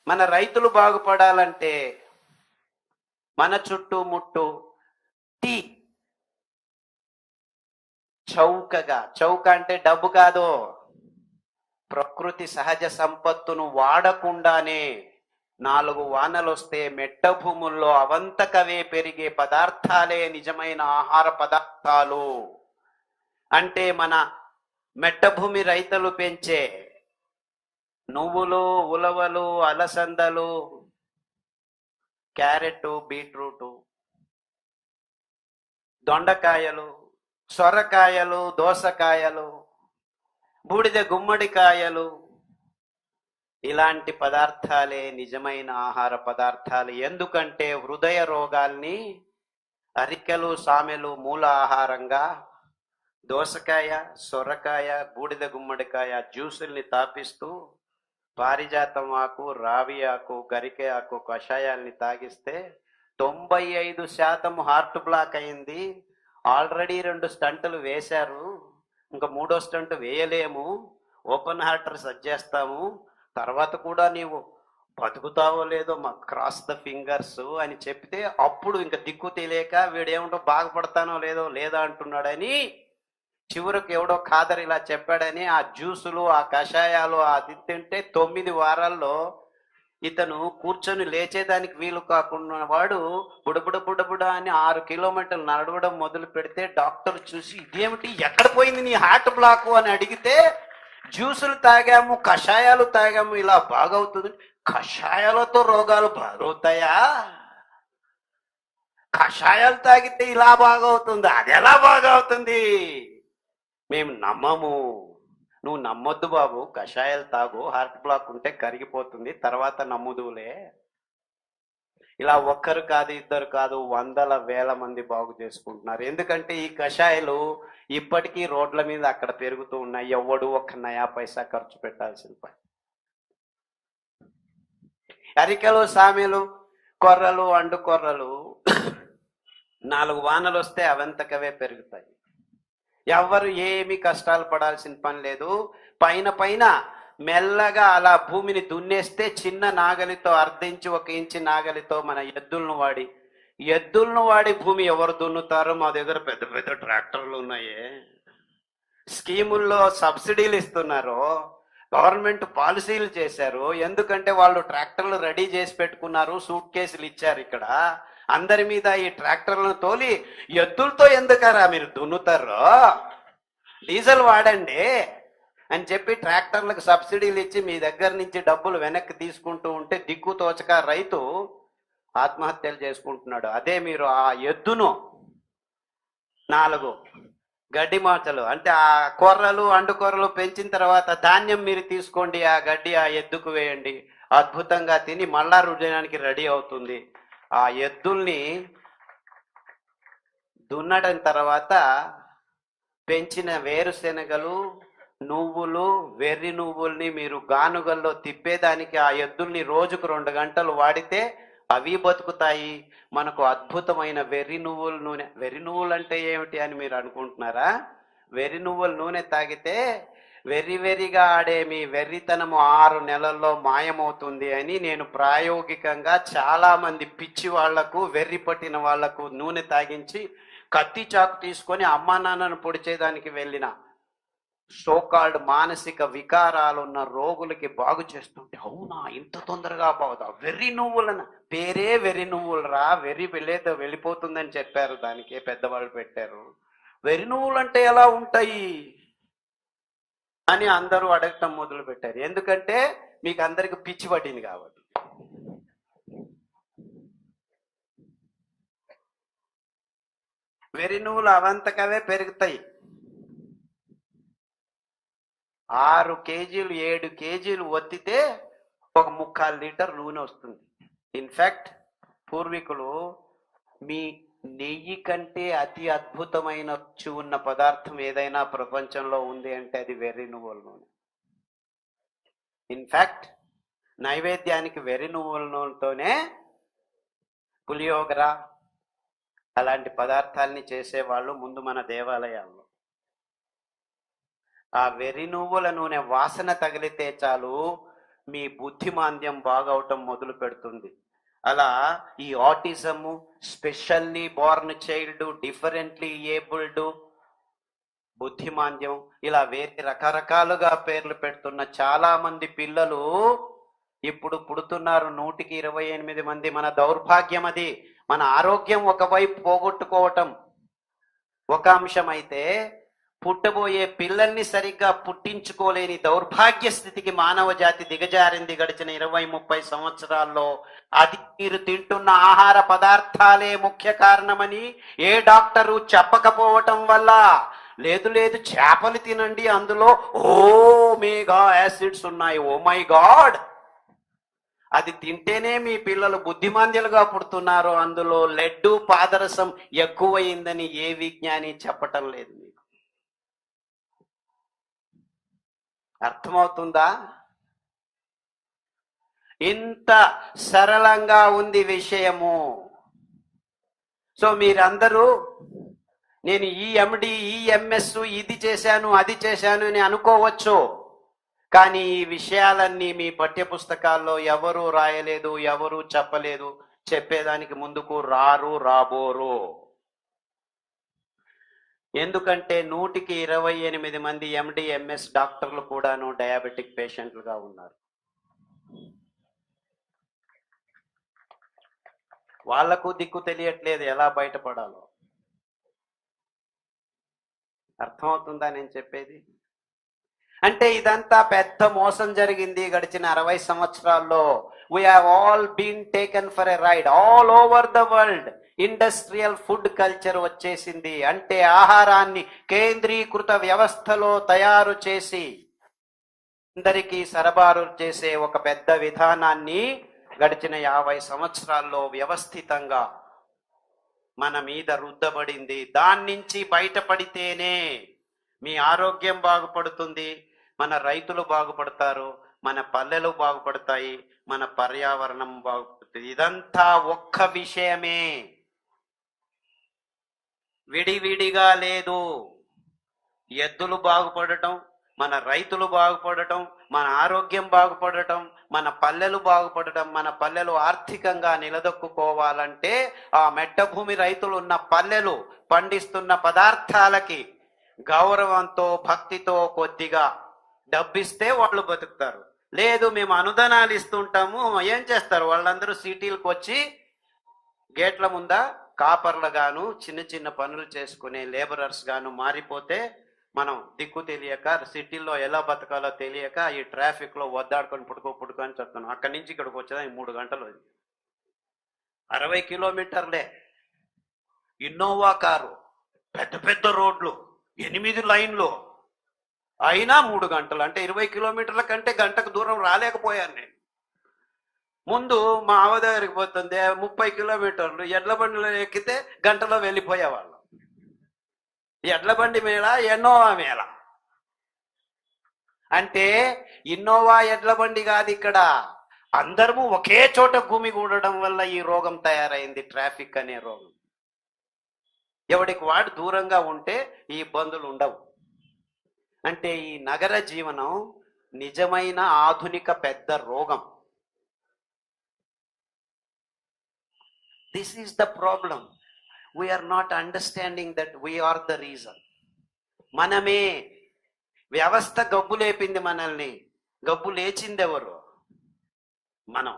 మన రైతులు బాగుపడాలంటే మన చుట్టుముట్టు టీ చౌక అంటే డబ్బు కాదు, ప్రకృతి సహజ సంపత్తును వాడకుండానే 4 వానలు వస్తే మెట్ట భూముల్లో అవంతకవే పెరిగే పదార్థాలే నిజమైన ఆహార పదార్థాలు. అంటే మన మెట్ట భూమి రైతులు పెంచే నువ్వులు, ఉలవలు, అలసందలు, క్యారెట్, బీట్రూటు, దొండకాయలు, సొరకాయలు, దోసకాయలు, బూడిద గుమ్మడికాయలు, ఇలాంటి పదార్థాలే నిజమైన ఆహార పదార్థాలు. ఎందుకంటే హృదయ రోగాల్ని అరికెలు, సామెలు మూల ఆహారంగా దోసకాయ, సొరకాయ, బూడిద గుమ్మడికాయ జ్యూసుల్ని తాపిస్తూ పారిజాతం ఆకు, రావి ఆకు, గరికె ఆకు కషాయాల్ని తాగిస్తే 95% హార్ట్ బ్లాక్ అయింది. ఆల్రెడీ 2 స్టంటులు వేశారు, ఇంకా 3వ స్టంట్ వేయలేము, ఓపెన్ హార్టర్ సజ్జేస్తాము, తర్వాత కూడా నీవు బతుకుతావో లేదో మా క్రాస్ ద ఫింగర్స్ అని చెప్తే అప్పుడు ఇంకా దిక్కు తెలియక వీడేమిటో బాగుపడతానో లేదా అంటున్నాడని చివరికి ఎవడో ఖాదర్ ఇలా చెప్పాడని ఆ జ్యూసులు, ఆ కషాయాలు అది తింటే 9 వారాల్లో ఇతను కూర్చొని లేచేదానికి వీలు కాకుండా వాడు బుడబుడ అని 6 కిలోమీటర్లు నడవడం మొదలు పెడితే డాక్టర్ చూసి ఇదేమిటి, ఎక్కడ పోయింది నీ హార్ట్ బ్లాక్ అని అడిగితే జ్యూసులు తాగాము, కషాయాలు తాగాము, ఇలా బాగవుతుంది. కషాయాలతో రోగాలు బాగవుతాయా? కషాయాలు తాగితే ఇలా బాగవుతుంది, అది ఎలా బాగవుతుంది? మేము నమ్మము. నువ్వు నమ్మొద్దు బాబు, కషాయాలు తాగు, హార్ట్ బ్లాక్ ఉంటే కరిగిపోతుంది, తర్వాత నమ్ముదులే. ఇలా ఒక్కరు కాదు, ఇద్దరు కాదు, వందల వేల మంది బాగు చేసుకుంటున్నారు. ఎందుకంటే ఈ కషాయాలు ఇప్పటికీ రోడ్ల మీద అక్కడ పెరుగుతూ ఉన్నాయి. ఎవడు 1 నయా పైసా ఖర్చు పెట్టాల్సిన పని. అరికెలు, సామెలు, కొర్రలు, అండు కొర్రలు 4 వానలు వస్తే అవంతకవే పెరుగుతాయి. ఎవరు ఏమి కష్టాలు పడాల్సిన పని లేదు. పైన మెల్లగా అలా భూమిని దున్నేస్తే చిన్న నాగలితో 1/2 ఇంచు 1 ఇంచు నాగలితో మన ఎద్దులను వాడి భూమి ఎవరు దున్నుతారో? మా దగ్గర పెద్ద పెద్ద ట్రాక్టర్లు ఉన్నాయే, స్కీముల్లో సబ్సిడీలు ఇస్తున్నారు, గవర్నమెంట్ పాలసీలు చేశారు. ఎందుకంటే వాళ్ళు ట్రాక్టర్లు రెడీ చేసి పెట్టుకున్నారు, సూట్ కేసులు ఇచ్చారు. ఇక్కడ అందరి మీద ఈ ట్రాక్టర్లను తోలి ఎద్దులతో ఎందుకరా మీరు దున్నుతారో, డీజిల్ వాడండి అని చెప్పి ట్రాక్టర్లకు సబ్సిడీలు ఇచ్చి మీ దగ్గర నుంచి డబ్బులు వెనక్కి తీసుకుంటూ ఉంటే దిక్కు తోచక రైతు ఆత్మహత్యలు చేసుకుంటున్నాడు. అదే మీరు ఆ ఎద్దును 4 గడ్డి మాచలు అంటే ఆ కొర్రలు, అండు కొర్రలు పెంచిన తర్వాత ధాన్యం మీరు తీసుకోండి, ఆ గడ్డి ఆ ఎద్దుకు వేయండి, అద్భుతంగా తిని మళ్ళా రుజనానికి రెడీ అవుతుంది. ఆ ఎద్దుల్ని దున్నడం తర్వాత పెంచిన వేరుశెనగలు, నువ్వులు, వెర్రి నువ్వుల్ని మీరు గానుగల్లో తిప్పేదానికి ఆ ఎద్దుల్ని రోజుకు 2 గంటలు వాడితే అవి బతుకుతాయి. మనకు అద్భుతమైన వెర్రి నువ్వుల నూనె. వెర్రి నువ్వులు అంటే ఏమిటి అని మీరు అనుకుంటున్నారా? వెర్రి నువ్వుల నూనె తాగితే వెర్రిగా ఆడే మీ వెర్రితనము 6 నెలల్లో మాయమవుతుంది అని నేను ప్రాయోగికంగా చాలా మంది పిచ్చి వాళ్లకు, వెర్రి పట్టిన వాళ్లకు నూనె తాగించి కత్తి చాకు తీసుకొని అమ్మా నాన్నను పొడిచేదానికి వెళ్ళిన సోకాల్డ్ మానసిక వికారాలున్న రోగులకి బాగు చేస్తుంటే, అవునా ఇంత తొందరగా బాగుదా? వెర్రి నువ్వులన పేరే వెర్రి నువ్వులు రా, వెర్రి వెళ్ళేదో వెళ్ళిపోతుందని చెప్పారు, దానికే పెద్దవాళ్ళు పెట్టారు. వెర్రి నువ్వులు అంటే ఎలా ఉంటాయి అని అందరూ అడగటం మొదలు పెట్టారు. ఎందుకంటే మీకు అందరికి పిచ్చి పట్టింది కాబట్టి. వెర్రి నువ్వులు అవంతకవే పెరుగుతాయి. 6 కేజీలు 7 కేజీలు ఒత్తితే 1/4 లీటర్ నూనె వస్తుంది. ఇన్ఫాక్ట్ పూర్వీకులు మీ నెయ్యి కంటే అతి అద్భుతమైన రుచి ఉన్న పదార్థం ఏదైనా ప్రపంచంలో ఉంది అంటే అది వెర్రి నువ్వుల నూనె. ఇన్ఫాక్ట్ నైవేద్యానికి వెర్రి నువ్వుల నూనెతోనే పులియోగర అలాంటి పదార్థాలని చేసేవాళ్ళు ముందు మన దేవాలయాల్లో. ఆ వెర్రి నువ్వుల నూనె వాసన తగిలితే చాలు మీ బుద్ధిమాంద్యం బాగవటం మొదలు పెడుతుంది. అలా ఈ autism, specially born child, differently abled, బుద్ధిమాంద్యం, ఇలా వేరే రకరకాలుగా పేర్లు పెడుతున్న చాలా మంది పిల్లలు ఇప్పుడు పుడుతున్నారు. 128 మంది. మన దౌర్భాగ్యం అది. మన ఆరోగ్యం ఒకవైపు పోగొట్టుకోవటం ఒక అంశం అయితే, పుట్టబోయే పిల్లల్ని సరిగ్గా పుట్టించుకోలేని దౌర్భాగ్య స్థితికి మానవ జాతి దిగజారింది గడిచిన 20-30 సంవత్సరాల్లో. అది మీరు తింటున్న ఆహార పదార్థాలే ముఖ్య కారణమని ఏ డాక్టరు చెప్పకపోవటం వల్ల, లేదు లేదు చేపలు తినండి, అందులో ఓమేగా యాసిడ్స్ ఉన్నాయి, ఓ మై గాడ్, అది తింటేనే మీ పిల్లలు బుద్ధిమాంద్యులుగా పుడుతున్నారు, అందులో లెడ్డు పాదరసం ఎక్కువైందని ఏ విజ్ఞాని చెప్పటం లేదు. మీకు అర్థమవుతుందా? ఇంత సరళంగా ఉంది విషయము. సో మీరందరూ నేను ఈ ఎండి, ఈ ఎంఎస్, ఇది చేశాను, అది చేశాను అని అనుకోవచ్చు. కానీ ఈ విషయాలన్నీ మీ పాఠ్య పుస్తకాల్లో ఎవరూ రాయలేదు, ఎవరూ చెప్పలేదు, చెప్పేదానికి ముందుకు రారు, రాబోరు. ఎందుకంటే 128 మంది ఎండి, ఎంఎస్ డాక్టర్లు కూడాను డయాబెటిక్ పేషెంట్లుగా ఉన్నారు. వాళ్లకు దిక్కు తెలియట్లేదు ఎలా బయటపడాలో. అర్థమవుతుందా నేను చెప్పేది? అంటే ఇదంతా పెద్ద మోసం జరిగింది గడిచిన 60 సంవత్సరాల్లో. We have all been taken for a ride all over the world. Industrial food culture వచ్చేసింది. అంటే ఆహారాన్ని కేంద్రీకృత వ్యవస్థలో తయారు చేసి అందరికీ సరఫరా చేసే ఒక పెద్ద విధానాన్ని గడిచిన 50 సంవత్సరాల్లో వ్యవస్థితంగా మన మీద రుద్దబడింది. దాని నుంచి బయటపడితేనే మీ ఆరోగ్యం బాగుపడుతుంది, మన రైతులు బాగుపడతారు, మన పల్లెలు బాగుపడతాయి, మన పర్యావరణం బాగుపడుతుంది. ఇదంతా ఒక్క విషయమే, విడివిడిగా లేదు. ఎద్దులు బాగుపడటం, మన రైతులు బాగుపడటం, మన ఆరోగ్యం బాగుపడటం, మన పల్లెలు బాగుపడటం. మన పల్లెలు ఆర్థికంగా నిలదొక్కుకోవాలంటే ఆ మెట్ట భూమి రైతులు ఉన్న పల్లెలు పండిస్తున్న పదార్థాలకి గౌరవంతో, భక్తితో కొద్దిగా డబ్బిస్తే వాళ్ళు బతుకుతారు. లేదు మేము అనుదానాలు ఇస్తుంటాము, ఏం చేస్తారు? వాళ్ళందరూ సిటీలకు వచ్చి గేట్ల ముందా కాపర్లు గాను, చిన్న చిన్న పనులు చేసుకునే లేబరర్స్ గాను మారిపోతే మనం దిక్కు తెలియక, సిటీల్లో ఎలా బతకాలో తెలియక ఈ ట్రాఫిక్ లో వద్దాడుకొని పుట్టుకో అని చెప్తున్నాం. అక్కడి నుంచి ఇక్కడికి వచ్చేదానికి 3 గంటలు, 60 కిలోమీటర్లే. ఇన్నోవా కారు, పెద్ద పెద్ద రోడ్లు, 8 లైన్లు, అయినా 3 గంటలు. అంటే 20 కిలోమీటర్ల కంటే గంటకు దూరం రాలేకపోయాను నేను. ముందు మా ఆవ దగ్గరికి పోతుంది 30 కిలోమీటర్లు, ఎడ్ల బండిలో ఎక్కితే గంటలో వెళ్ళిపోయేవాళ్ళం. ఎడ్ల బండి మేళ, ఇన్నోవా మేళ. అంటే ఇన్నోవా ఎడ్ల బండి కాదు ఇక్కడ, అందరము ఒకే చోట గుమిగూడడం వల్ల ఈ రోగం తయారైంది, ట్రాఫిక్ అనే రోగం. ఎవడికి వాడు దూరంగా ఉంటే ఈ ఇబ్బందులు ఉండవు. అంటే ఈ నగర జీవనం నిజమైన ఆధునిక పెద్ద రోగం. This is the problem. We are not understanding that we are the reason. మనమే. వ్యవస్థ గబ్బు లేపింది మనల్ని. గబ్బు లేచింది ఎవరు? మనం.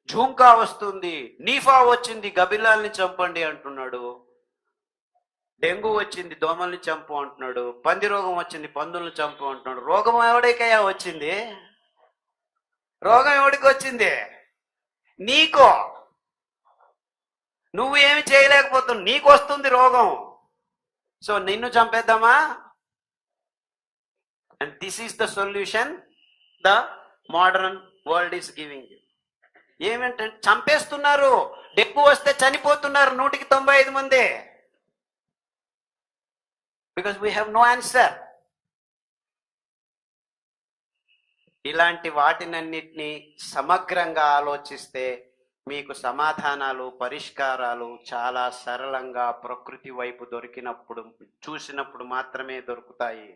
జూంకా వస్తుంది, నీఫా వచ్చింది, గబిలాల్ని చంపండి అంటున్నాడు. డెంగ్యూ వచ్చింది, దోమల్ని చంపు అంటున్నాడు. పంది రోగం వచ్చింది, పందుల్ని చంపు అంటున్నాడు. రోగం ఎవడికయ్యా వచ్చింది? రోగం ఎవడికి వచ్చింది? నీకో. నువ్వు ఏమి చేయలేకపోతున్నావు, నీకు వస్తుంది రోగం. సో నిన్ను చంపేద్దామా? And this is the solution the modern world is giving you. ఏమంటే చంపేస్తున్నారు. డెంగ్యూ వస్తే చనిపోతున్నారు 195 మంది. Because we have no answer. ఇలాంటి వాటినన్నిటినీ సమగ్రంగా ఆలోచిస్తే మీకు సమాధానాలు, పరిష్కారాలు చాలా సరళంగా ప్రకృతి వైపు దొరికినప్పుడు, చూసినప్పుడు మాత్రమే దొరుకుతాయి.